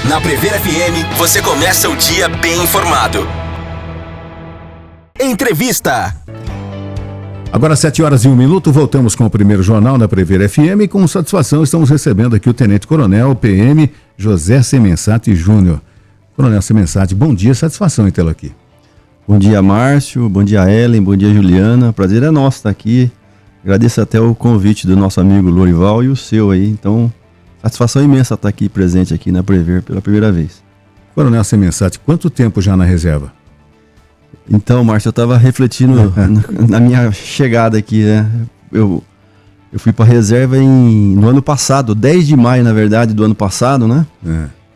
Na Prever FM, você começa o dia bem informado. Entrevista. Agora 7h01, voltamos com o primeiro jornal da Prever FM e com satisfação estamos recebendo aqui o Tenente Coronel PM José Semensati Júnior. Coronel Semensati, bom dia, satisfação em tê-lo aqui. Bom dia, Márcio, bom dia, Ellen, bom dia, Juliana, prazer é nosso estar aqui. Agradeço até o convite do nosso amigo Lorival e o seu aí, então satisfação imensa estar aqui presente aqui na Prever pela primeira vez. Coronel Semensati, quanto tempo já na reserva? Então, Márcio, eu estava refletindo na minha chegada aqui, né? Eu fui para a reserva no ano passado, 10 de maio, na verdade, do ano passado, né?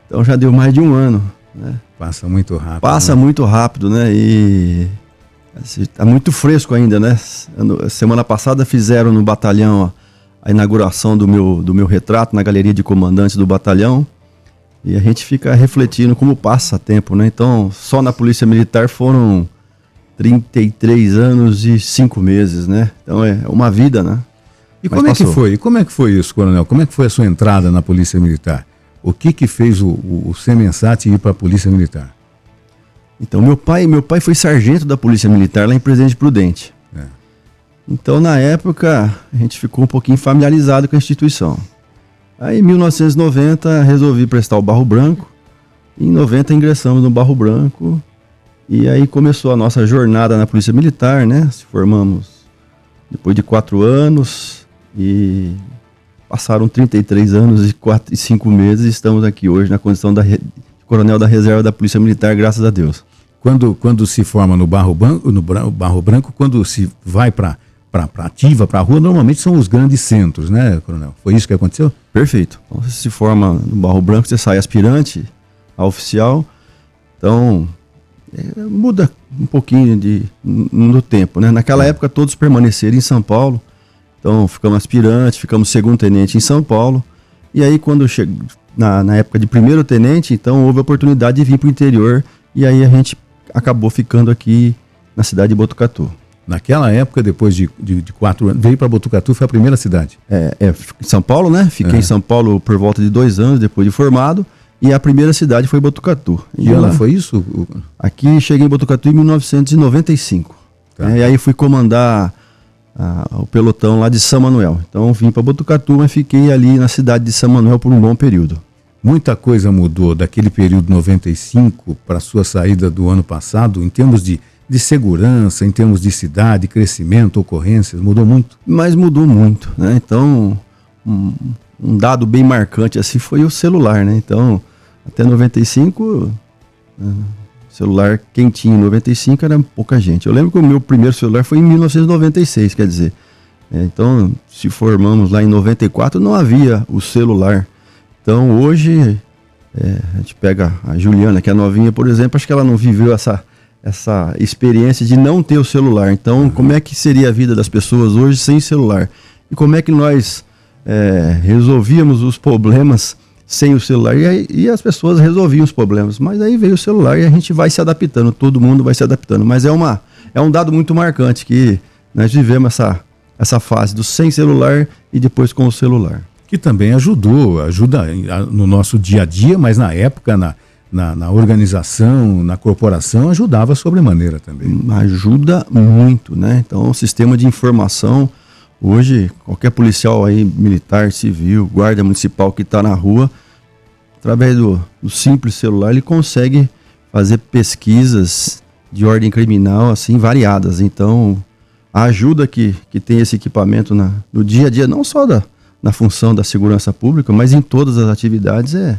Então já deu mais de um ano, né? Passa muito rápido. Passa muito rápido, né? E tá muito fresco ainda, né? Semana passada fizeram no batalhão a inauguração do meu retrato na galeria de comandantes do batalhão. E a gente fica refletindo como passa tempo, né? Então, só na Polícia Militar foram 33 anos e 5 meses, né? Então é uma vida, né? E como é que foi? Como é que foi isso, Coronel? Como é que foi a sua entrada na Polícia Militar? O que fez o Semensati ir para a Polícia Militar? Então, meu pai foi sargento da Polícia Militar lá em Presidente Prudente. Então, na época, a gente ficou um pouquinho familiarizado com a instituição. Aí, em 1990, resolvi prestar o Barro Branco. Em 90, ingressamos no Barro Branco. E aí começou a nossa jornada na Polícia Militar, né? Se formamos depois de 4 anos e passaram 33 anos e 5 meses e estamos aqui hoje na condição de coronel da reserva da Polícia Militar, graças a Deus. Quando se forma no Barro Branco, quando se vai para ativa, para a rua, normalmente são os grandes centros, né, Coronel? Foi isso que aconteceu? Perfeito. Então, você se forma no Barro Branco, você sai aspirante a oficial, então muda um pouquinho no tempo, né? Naquela época todos permaneceram em São Paulo, então ficamos aspirante, ficamos segundo tenente em São Paulo, e aí quando na época de primeiro tenente, então houve a oportunidade de vir para o interior, e aí a gente acabou ficando aqui na cidade de Botucatu. Naquela época, depois de 4 anos, veio para Botucatu, foi a primeira cidade? São Paulo, né? Fiquei em São Paulo por volta de 2 anos depois de formado, e a primeira cidade foi Botucatu. E ela foi isso? Aqui cheguei em Botucatu em 1995. Tá. E aí fui comandar o pelotão lá de São Manuel. Então vim para Botucatu, mas fiquei ali na cidade de São Manuel por um bom período. Muita coisa mudou daquele período 95 para a sua saída do ano passado, em termos de segurança, em termos de cidade, crescimento, ocorrências, mudou muito? Mas mudou muito, né? Então, um dado bem marcante assim foi o celular, né? Então, até 95, celular quentinho, 95 era pouca gente. Eu lembro que o meu primeiro celular foi em 1996, quer dizer. Então, se formamos lá em 94, não havia o celular. Então, hoje, a gente pega a Juliana, que é novinha, por exemplo, acho que ela não viveu essa experiência de não ter o celular. Então, como é que seria a vida das pessoas hoje sem celular? E como é que nós resolvíamos os problemas sem o celular? E as pessoas resolviam os problemas. Mas aí veio o celular e a gente vai se adaptando, todo mundo vai se adaptando. Mas é um dado muito marcante que nós vivemos essa fase do sem celular e depois com o celular. Que também ajuda no nosso dia a dia, mas na época, na organização, na corporação, ajudava sobremaneira também. Ajuda muito, né? Então, o sistema de informação, hoje, qualquer policial aí, militar, civil, guarda municipal que está na rua, através do simples celular, ele consegue fazer pesquisas de ordem criminal, assim, variadas. Então, a ajuda que tem esse equipamento no dia a dia, não só na função da segurança pública, mas em todas as atividades, é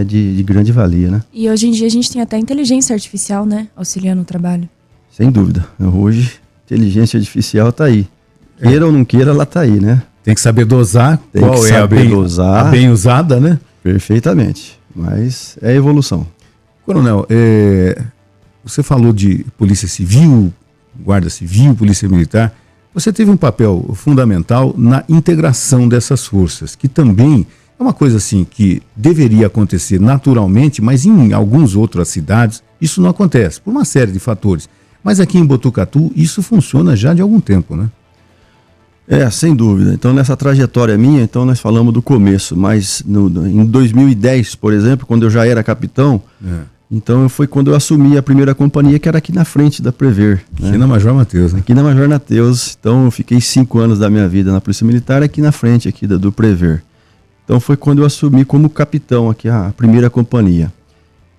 de grande valia, né? E hoje em dia a gente tem até inteligência artificial, né? Auxiliando o trabalho. Sem dúvida. Hoje, inteligência artificial está aí. Queira ou não queira, ela está aí, né? Tem que saber dosar. Qual é a bem usada, né? Perfeitamente. Mas é evolução. Coronel, você falou de Polícia Civil, Guarda Civil, Polícia Militar. Você teve um papel fundamental na integração dessas forças, que também é uma coisa assim que deveria acontecer naturalmente, mas em algumas outras cidades isso não acontece, por uma série de fatores. Mas aqui em Botucatu isso funciona já de algum tempo, né? Sem dúvida. Então, nessa trajetória minha, então nós falamos do começo, mas em 2010, por exemplo, quando eu já era capitão, então foi quando eu assumi a primeira companhia, que era aqui na frente da Prever. Aqui na Major Mateus, né? Aqui na Major Mateus. Então, eu fiquei 5 anos da minha vida na Polícia Militar aqui na frente aqui do Prever. Então, foi quando eu assumi como capitão aqui a primeira companhia.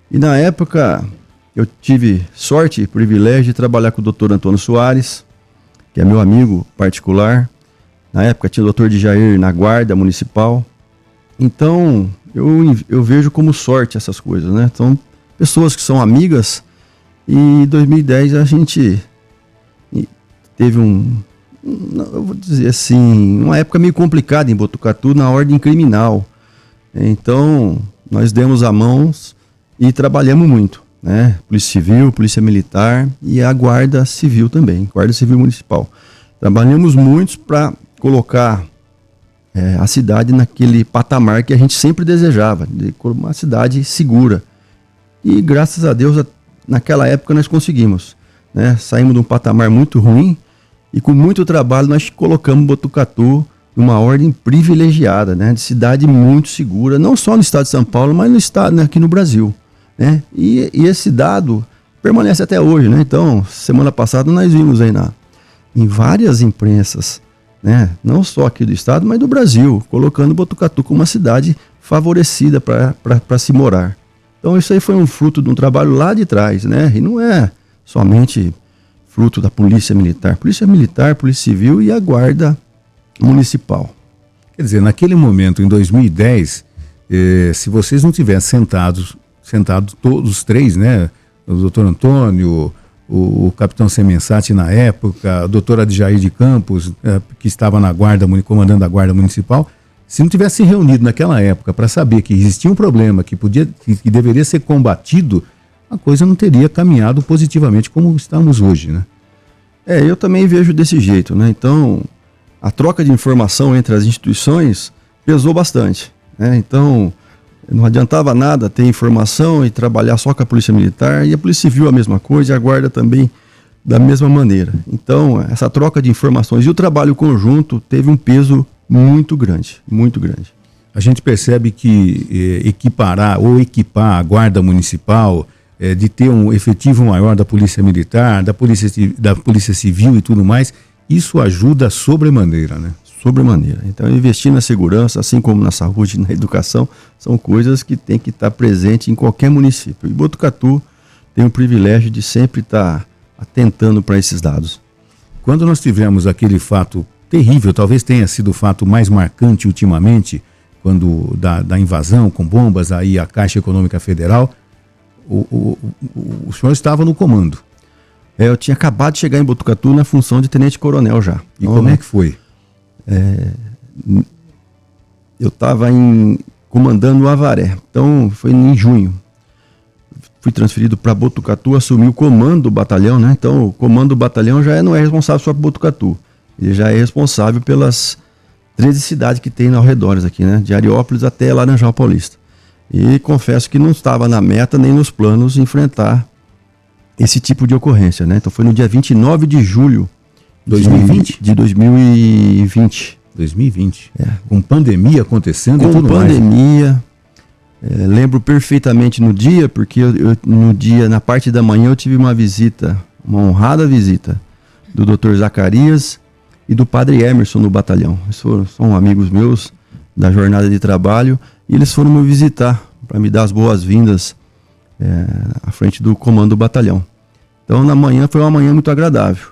E na época, eu tive sorte e privilégio de trabalhar com o Dr. Antônio Soares, que é meu amigo particular. Na época tinha o Dr. Djair na guarda municipal. Então, eu vejo como sorte essas coisas, né? Então, pessoas que são amigas. E em 2010 a gente teve eu vou dizer assim, uma época meio complicada em Botucatu na ordem criminal. Então, nós demos a mão e trabalhamos muito, né? Polícia Civil, Polícia Militar e a Guarda Civil também, Guarda Civil Municipal. Trabalhamos muito para colocar a cidade naquele patamar que a gente sempre desejava, de uma cidade segura. E graças a Deus, naquela época nós conseguimos, né? Saímos de um patamar muito ruim e com muito trabalho nós colocamos Botucatu numa ordem privilegiada, né? De cidade muito segura, não só no estado de São Paulo, mas no estado, né? Aqui no Brasil, né? E esse dado permanece até hoje, né? Então, semana passada nós vimos aí em várias imprensas, né? Não só aqui do estado, mas do Brasil, colocando Botucatu como uma cidade favorecida para se morar. Então isso aí foi um fruto de um trabalho lá de trás, né? E não é somente fruto da Polícia Militar, Polícia Civil e a Guarda Municipal. Quer dizer, naquele momento, em 2010, se vocês não tivessem sentados todos os três, né? O doutor Antônio, o capitão Semensati na época, a doutora Adjair de Campos, que estava na guarda, comandando a Guarda Municipal, se não tivesse se reunido naquela época para saber que existia um problema que deveria ser combatido, a coisa não teria caminhado positivamente como estamos hoje, né? Eu também vejo desse jeito, né? Então, a troca de informação entre as instituições pesou bastante, né? Então, não adiantava nada ter informação e trabalhar só com a Polícia Militar, e a Polícia Civil a mesma coisa, e a Guarda também da mesma maneira. Então, essa troca de informações e o trabalho conjunto teve um peso muito grande, muito grande. A gente percebe que equipar a Guarda Municipal, de ter um efetivo maior da Polícia Militar, da Polícia Civil e tudo mais, isso ajuda sobremaneira, né? Sobremaneira. Então, investir na segurança, assim como na saúde e na educação, são coisas que tem que estar presente em qualquer município. E Botucatu tem o privilégio de sempre estar atentando para esses dados. Quando nós tivemos aquele fato terrível, talvez tenha sido o fato mais marcante ultimamente, quando da invasão com bombas aí à Caixa Econômica Federal, o senhor estava no comando. Eu tinha acabado de chegar em Botucatu na função de tenente-coronel já. E como é que foi? Eu estava comandando o Avaré, então foi em junho. Fui transferido para Botucatu, assumi o comando do batalhão, né? Então o comando do batalhão não é responsável só por Botucatu. Ele já é responsável pelas 13 cidades que tem ao redor aqui, né? De Ariópolis até Laranjal Paulista. E confesso que não estava na meta nem nos planos enfrentar esse tipo de ocorrência, né? Então foi no dia 29 de julho 2020? De 2020. 2020. Com pandemia acontecendo e tudo mais. Com pandemia. Lembro perfeitamente no dia, porque no dia, na parte da manhã, eu tive uma honrada visita do Dr. Zacarias e do Padre Emerson no batalhão. Eles são amigos meus da jornada de trabalho e eles foram me visitar para me dar as boas-vindas à frente do comando do batalhão. Então, na manhã foi uma manhã muito agradável.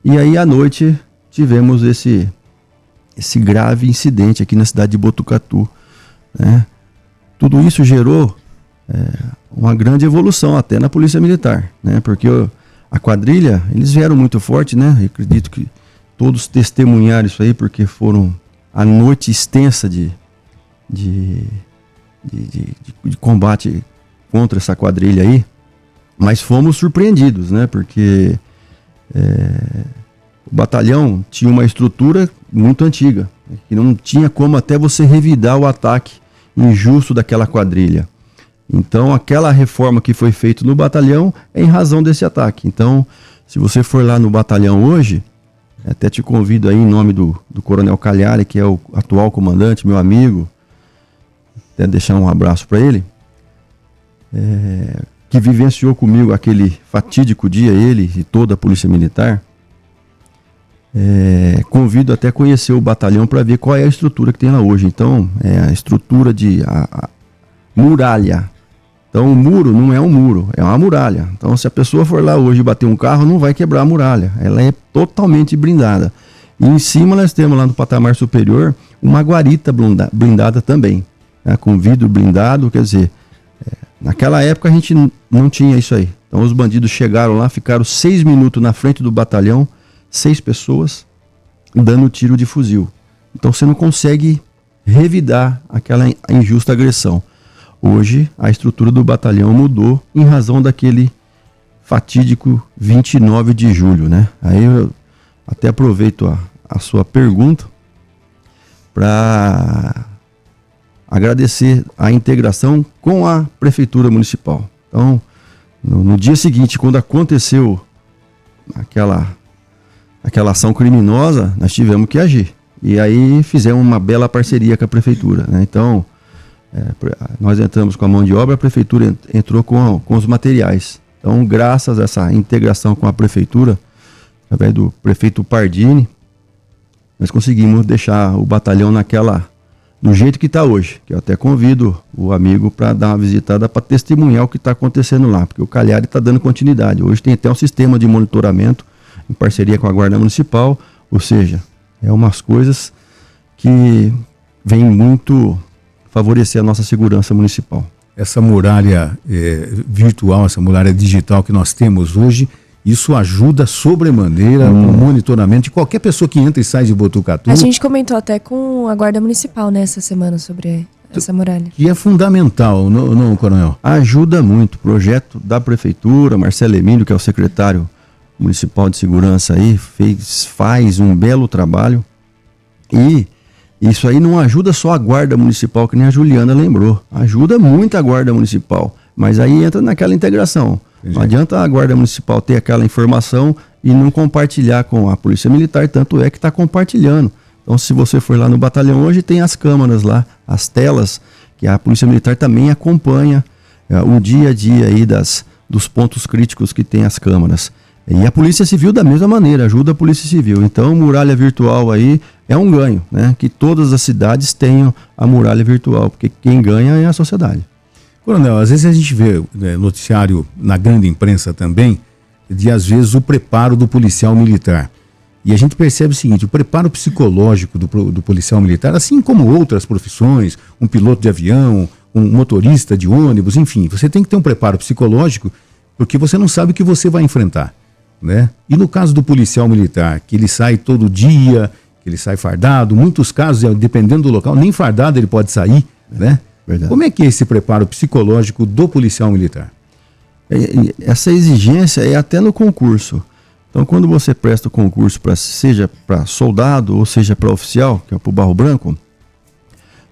E aí, à noite, tivemos esse grave incidente aqui na cidade de Botucatu, né? Tudo isso gerou uma grande evolução até na Polícia Militar, né? Porque a quadrilha, eles vieram muito forte, né? Eu acredito que todos testemunharam isso aí, porque foram a noite extensa de combate contra essa quadrilha aí, mas fomos surpreendidos, né? Porque o batalhão tinha uma estrutura muito antiga, que não tinha como até você revidar o ataque injusto daquela quadrilha. Então, aquela reforma que foi feita no batalhão é em razão desse ataque. Então, se você for lá no batalhão hoje, Até te convido aí em nome do Coronel Cagliari, que é o atual comandante, meu amigo, até deixar um abraço para ele, que vivenciou comigo aquele fatídico dia, ele e toda a Polícia Militar. Convido até a conhecer o batalhão para ver qual é a estrutura que tem lá hoje. Então, a estrutura de muralha. Então, o muro não é um muro, é uma muralha. Então, se a pessoa for lá hoje bater um carro, não vai quebrar a muralha. Ela é totalmente blindada. E em cima nós temos lá no patamar superior uma guarita blindada também, né, com vidro blindado. Quer dizer, naquela época a gente não tinha isso aí. Então, os bandidos chegaram lá, ficaram 6 minutos na frente do batalhão, 6 pessoas, dando tiro de fuzil. Então, você não consegue revidar aquela injusta agressão. Hoje, a estrutura do batalhão mudou em razão daquele fatídico 29 de julho, né? Aí eu até aproveito a sua pergunta para agradecer a integração com a Prefeitura Municipal. Então, no dia seguinte, quando aconteceu aquela ação criminosa, nós tivemos que agir. E aí fizemos uma bela parceria com a Prefeitura, né? Então, nós entramos com a mão de obra, a Prefeitura entrou com os materiais. Então, graças a essa integração com a Prefeitura, através do prefeito Pardini, nós conseguimos deixar o batalhão do jeito que está hoje. Que eu até convido o amigo para dar uma visitada para testemunhar o que está acontecendo lá, porque o Cagliari está dando continuidade. Hoje tem até um sistema de monitoramento em parceria com a Guarda Municipal, ou seja, umas coisas que vêm muito favorecer a nossa segurança municipal. Essa muralha virtual, essa muralha digital que nós temos hoje, isso ajuda sobremaneira no monitoramento de qualquer pessoa que entra e sai de Botucatu. A gente comentou até com a Guarda Municipal nessa semana sobre essa muralha. Que é fundamental, não, Coronel? Ajuda muito. O projeto da Prefeitura, Marcelo Emílio, que é o secretário municipal de segurança aí, faz um belo trabalho. E isso aí não ajuda só a Guarda Municipal, que nem a Juliana lembrou. Ajuda muito a Guarda Municipal. Mas aí entra naquela integração. Entendi. Não adianta a Guarda Municipal ter aquela informação e não compartilhar com a Polícia Militar, tanto é que está compartilhando. Então, se você for lá no batalhão hoje, tem as câmeras lá, as telas, que a Polícia Militar também acompanha o dia a dia aí dos pontos críticos que tem as câmeras. E a Polícia Civil da mesma maneira, ajuda a Polícia Civil. Então, muralha virtual aí é um ganho, né? Que todas as cidades tenham a muralha virtual, porque quem ganha é a sociedade. Coronel, às vezes a gente vê noticiário na grande imprensa também, de às vezes o preparo do policial militar. E a gente percebe o seguinte, o preparo psicológico do policial militar, assim como outras profissões, um piloto de avião, um motorista de ônibus, enfim, você tem que ter um preparo psicológico, porque você não sabe o que você vai enfrentar, né? E no caso do policial militar, que ele sai todo dia, que ele sai fardado, muitos casos, dependendo do local, nem fardado ele pode sair, né? Verdade. Como é que é esse preparo psicológico do policial militar? Essa exigência é até no concurso. Então, quando você presta o concurso, seja para soldado ou seja para oficial, que é para o Barro Branco,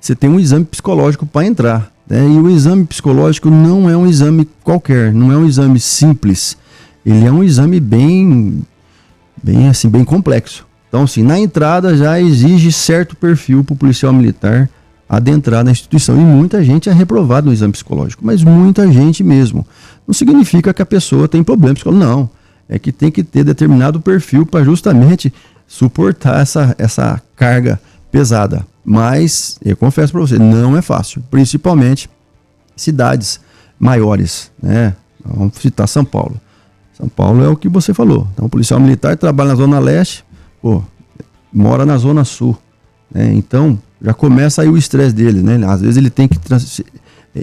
você tem um exame psicológico para entrar, né? E o exame psicológico não é um exame qualquer, não é um exame simples. Ele é um exame bem complexo. Então, assim, na entrada já exige certo perfil para o policial militar adentrar na instituição. E muita gente é reprovada no exame psicológico, mas muita gente mesmo. Não significa que a pessoa tem problema psicológico, não. É que tem que ter determinado perfil para justamente suportar essa carga pesada. Mas, eu confesso para você, não é fácil. Principalmente cidades maiores, né? Vamos citar São Paulo. São Paulo é o que você falou. Então, o policial militar trabalha na Zona Leste, mora na Zona Sul, né? Então, já começa aí o estresse dele, né? Às vezes ele tem que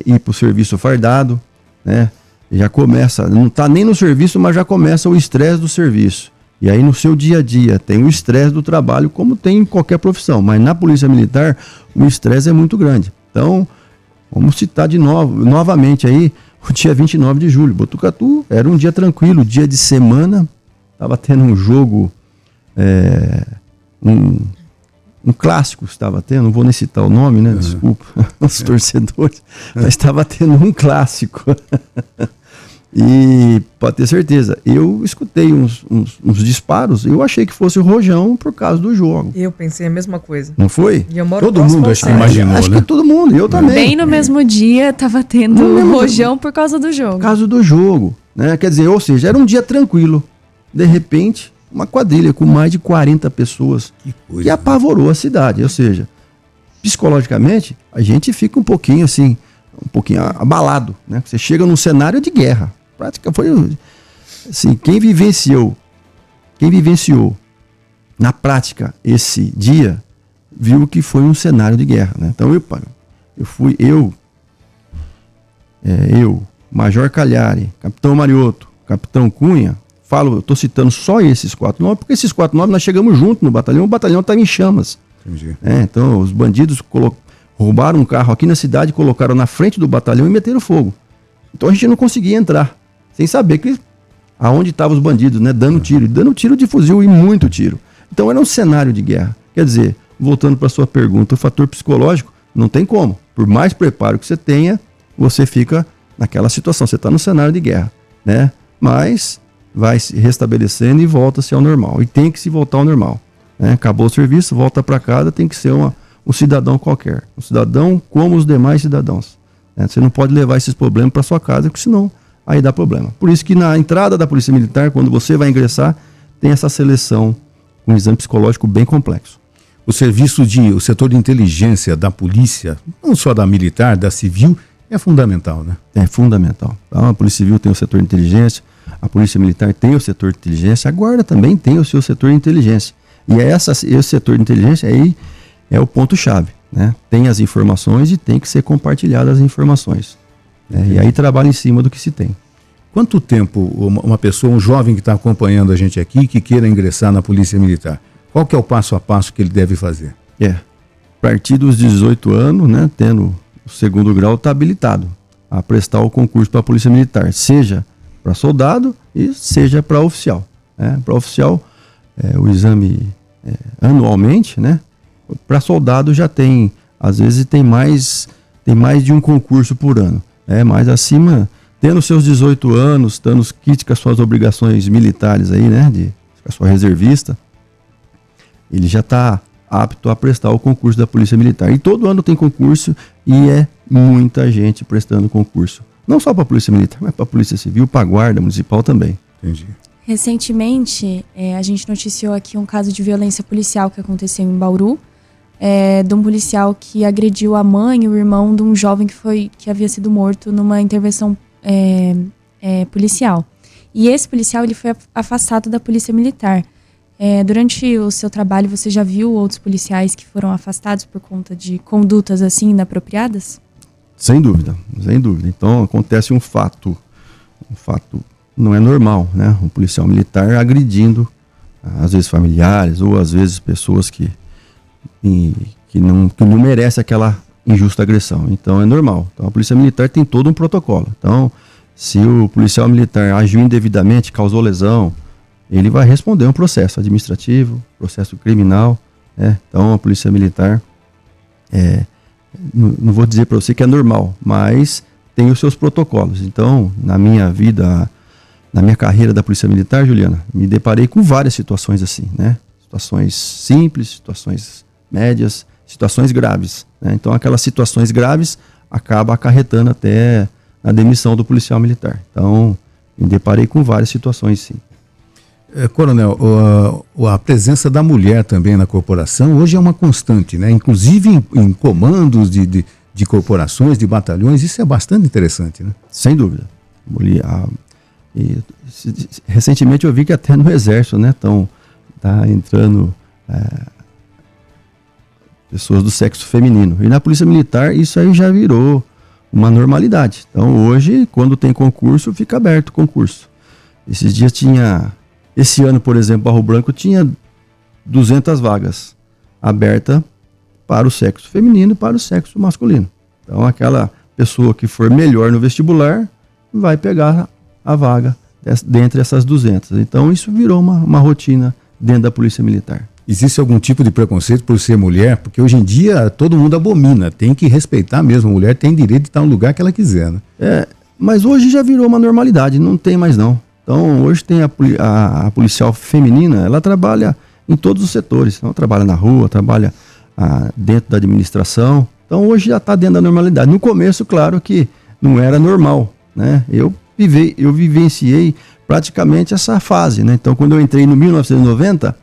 ir para o serviço fardado, né? Já começa, não está nem no serviço, mas já começa o estresse do serviço. E aí no seu dia a dia tem o estresse do trabalho, como tem em qualquer profissão. Mas na Polícia Militar o estresse é muito grande. Então, vamos citar novamente aí o dia 29 de julho. Botucatu era um dia tranquilo, dia de semana. Estava tendo um jogo, um clássico estava tendo, não vou nem citar o nome, né? Desculpa, os torcedores, mas estava tendo um clássico. E pode ter certeza, eu escutei uns disparos, eu achei que fosse o Rojão por causa do jogo. Eu pensei a mesma coisa. Não foi? E eu moro Todo próximo mundo ao acho que centro. imaginou, Acho né? que todo mundo, eu também. Bem no mesmo dia tava tendo um rojão por causa do jogo. Por causa do jogo, né? Quer dizer, ou seja, era um dia tranquilo. De repente, uma quadrilha com mais de 40 pessoas que apavorou a cidade. Ou seja, psicologicamente, a gente fica um pouquinho abalado, né? Você chega num cenário de guerra. Prática foi assim, quem vivenciou na prática esse dia viu que foi um cenário de guerra, né? Então eu, Major Cagliari, Capitão Mariotto, Capitão Cunha, eu tô citando só esses 4 nomes, porque esses 4 nomes nós chegamos juntos no batalhão, o batalhão estava em chamas. Entendi. Então os bandidos roubaram um carro aqui na cidade, colocaram na frente do batalhão e meteram fogo. Então a gente não conseguia entrar, sem saber aonde estavam os bandidos, né? Dando tiro de fuzil e muito tiro. Então era um cenário de guerra. Quer dizer, voltando para sua pergunta, o fator psicológico não tem como. Por mais preparo que você tenha, você fica naquela situação. Você está no cenário de guerra, né? Mas vai se restabelecendo e volta-se ao normal. E tem que se voltar ao normal, né? Acabou o serviço, volta para casa, tem que ser um cidadão qualquer. Um cidadão como os demais cidadãos, né? Você não pode levar esses problemas para sua casa, porque senão aí dá problema. Por isso que na entrada da Polícia Militar, quando você vai ingressar, tem essa seleção, um exame psicológico bem complexo. O setor de inteligência da polícia, não só da militar, da civil, é fundamental, né? É fundamental. Então, a Polícia Civil tem o setor de inteligência, a Polícia Militar tem o setor de inteligência, a Guarda também tem o seu setor de inteligência. E esse setor de inteligência aí é o ponto-chave, né? Tem as informações e tem que ser compartilhadas as informações. E aí trabalha em cima do que se tem. Quanto tempo uma pessoa, um jovem que está acompanhando a gente aqui, que queira ingressar na Polícia Militar, qual que é o passo a passo que ele deve fazer? A partir dos 18 anos, né, tendo o 2º grau, está habilitado a prestar o concurso para a Polícia Militar, seja para soldado e seja para oficial. Para oficial, o exame anualmente, né? Para soldado já tem, às vezes tem mais de um concurso por ano. Mas acima, tendo seus 18 anos, estando quite com as suas obrigações militares aí, né? De a sua reservista, ele já está apto a prestar o concurso da Polícia Militar. E todo ano tem concurso e é muita gente prestando concurso. Não só para a Polícia Militar, mas para a Polícia Civil, para a Guarda Municipal também. Entendi. Recentemente, a gente noticiou aqui um caso de violência policial que aconteceu em Bauru, de um policial que agrediu a mãe e o irmão de um jovem que havia sido morto numa intervenção policial. E esse policial ele foi afastado da Polícia Militar. Durante o seu trabalho, você já viu outros policiais que foram afastados por conta de condutas assim inapropriadas? Sem dúvida, sem dúvida. Então acontece um fato não é normal, né? Um policial militar agredindo, às vezes familiares ou às vezes pessoas que não merecem aquela injusta agressão. Então é normal. Então a Polícia Militar tem todo um protocolo. Então, se o policial militar agiu indevidamente, causou lesão, ele vai responder um processo administrativo, processo criminal, né? Então a Polícia Militar, não vou dizer para você que é normal, mas tem os seus protocolos. Então, na minha vida, na minha carreira da Polícia Militar, Juliana, me deparei com várias situações assim, né? Situações simples, situações médias, situações graves, né? Então aquelas situações graves acabam acarretando até a demissão do policial militar. Então, me deparei com várias situações, sim. Coronel, a presença da mulher também na corporação hoje é uma constante, né? Inclusive em comandos de corporações, de batalhões, isso é bastante interessante, né? Sem dúvida. Recentemente eu vi que até no Exército, né, tá entrando pessoas do sexo feminino. E na Polícia Militar isso aí já virou uma normalidade. Então hoje, quando tem concurso, fica aberto o concurso. Esse ano, por exemplo, Barro Branco tinha 200 vagas abertas para o sexo feminino e para o sexo masculino. Então, aquela pessoa que for melhor no vestibular vai pegar a vaga dentre essas 200. Então, isso virou uma rotina dentro da Polícia Militar. Existe algum tipo de preconceito por ser mulher? Porque hoje em dia todo mundo abomina, tem que respeitar mesmo. A mulher tem direito de estar no lugar que ela quiser, né? Mas hoje já virou uma normalidade, não tem mais não. Então hoje tem a policial feminina, ela trabalha em todos os setores. Então, trabalha na rua, trabalha dentro da administração. Então hoje já está dentro da normalidade. No começo, claro que não era normal, né? Eu vivenciei praticamente essa fase, né? Então quando eu entrei no 1990,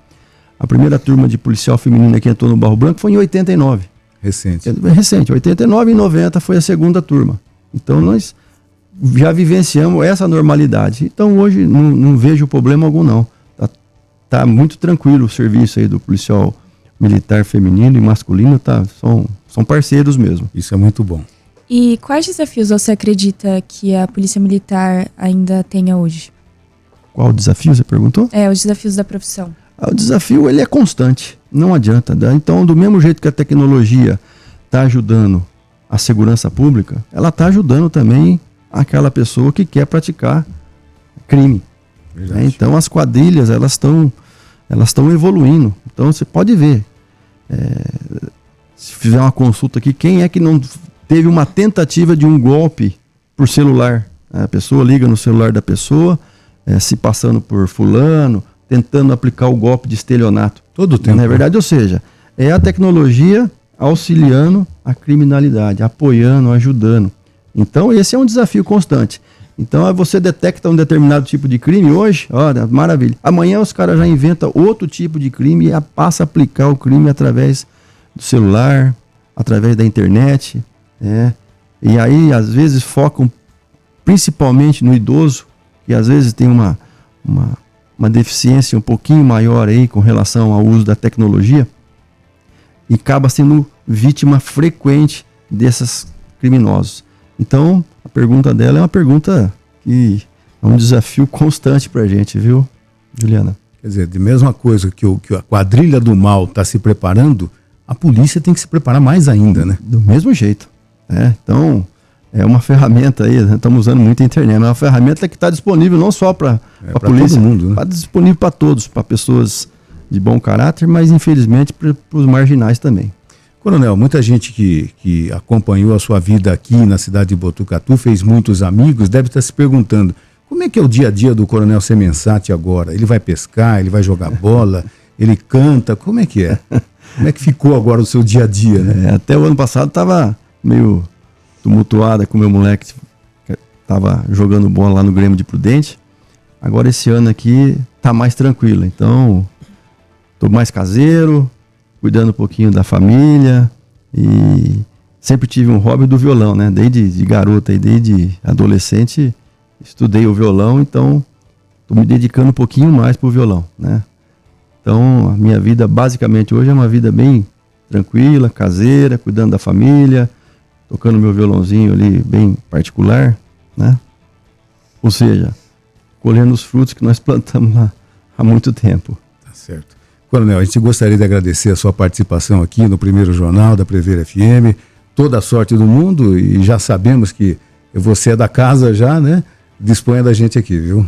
a primeira turma de policial feminina que entrou no Barro Branco foi em 89. Recente. Recente, 89 e 90 foi a segunda turma. Então nós já vivenciamos essa normalidade. Então hoje não vejo problema algum não. Tá muito tranquilo o serviço aí do policial militar feminino e masculino, tá? São parceiros mesmo. Isso é muito bom. E quais desafios você acredita que a Polícia Militar ainda tenha hoje? Qual o desafio, você perguntou? Os desafios da profissão. O desafio, ele é constante, não adianta. Então, do mesmo jeito que a tecnologia está ajudando a segurança pública, ela está ajudando também aquela pessoa que quer praticar crime. Então, as quadrilhas, elas estão evoluindo. Então, você pode ver, se fizer uma consulta aqui, quem é que não teve uma tentativa de um golpe por celular? A pessoa liga no celular da pessoa, se passando por fulano, tentando aplicar o golpe de estelionato. Todo o tempo. Na verdade, ou seja, é a tecnologia auxiliando a criminalidade, apoiando, ajudando. Então, esse é um desafio constante. Então, você detecta um determinado tipo de crime hoje, olha, maravilha. Amanhã os caras já inventam outro tipo de crime e passa a aplicar o crime através do celular, através da internet. E aí, às vezes, focam principalmente no idoso, que às vezes tem uma deficiência um pouquinho maior aí com relação ao uso da tecnologia e acaba sendo vítima frequente desses criminosos. Então, a pergunta dela é uma pergunta que é um desafio constante pra gente, viu, Juliana? Quer dizer, de mesma coisa que a quadrilha do mal está se preparando, a polícia tem que se preparar mais ainda, né? Do mesmo jeito. Então, é uma ferramenta aí, né? Estamos usando muito a internet, mas é uma ferramenta que está disponível não só para a polícia, todo mundo, né? Está disponível para todos, para pessoas de bom caráter, mas infelizmente para os marginais também. Coronel, muita gente que acompanhou a sua vida aqui na cidade de Botucatu, fez muitos amigos, deve estar se perguntando, como é que é o dia a dia do Coronel Semensati agora? Ele vai pescar, ele vai jogar bola, ele canta, como é que é? Como é que ficou agora o seu dia a dia, né? Até o ano passado estava meio tumultuada com o meu moleque, que estava jogando bola lá no Grêmio de Prudente. Agora esse ano aqui tá mais tranquilo, então tô mais caseiro, cuidando um pouquinho da família e sempre tive um hobby do violão, né? Desde garota e desde adolescente estudei o violão, então tô me dedicando um pouquinho mais pro violão, né? Então a minha vida basicamente hoje é uma vida bem tranquila, caseira, cuidando da família, tocando meu violãozinho ali bem particular, né? Ou seja, colhendo os frutos que nós plantamos lá há muito tempo. Tá certo. Coronel, a gente gostaria de agradecer a sua participação aqui no primeiro jornal da Prever FM, toda a sorte do mundo, e já sabemos que você é da casa já, né? Disponha da gente aqui, viu?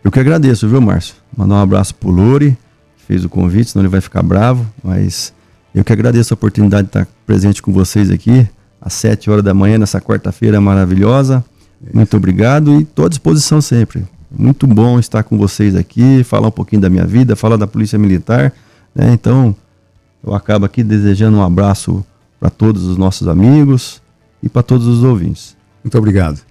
Eu que agradeço, viu, Márcio? Mandar um abraço pro Louri, que fez o convite, senão ele vai ficar bravo, mas eu que agradeço a oportunidade de estar presente com vocês aqui, às 7 horas da manhã, nessa quarta-feira maravilhosa. Muito obrigado e estou à disposição sempre. Muito bom estar com vocês aqui, falar um pouquinho da minha vida, falar da Polícia Militar, né? Então, eu acabo aqui desejando um abraço para todos os nossos amigos e para todos os ouvintes. Muito obrigado.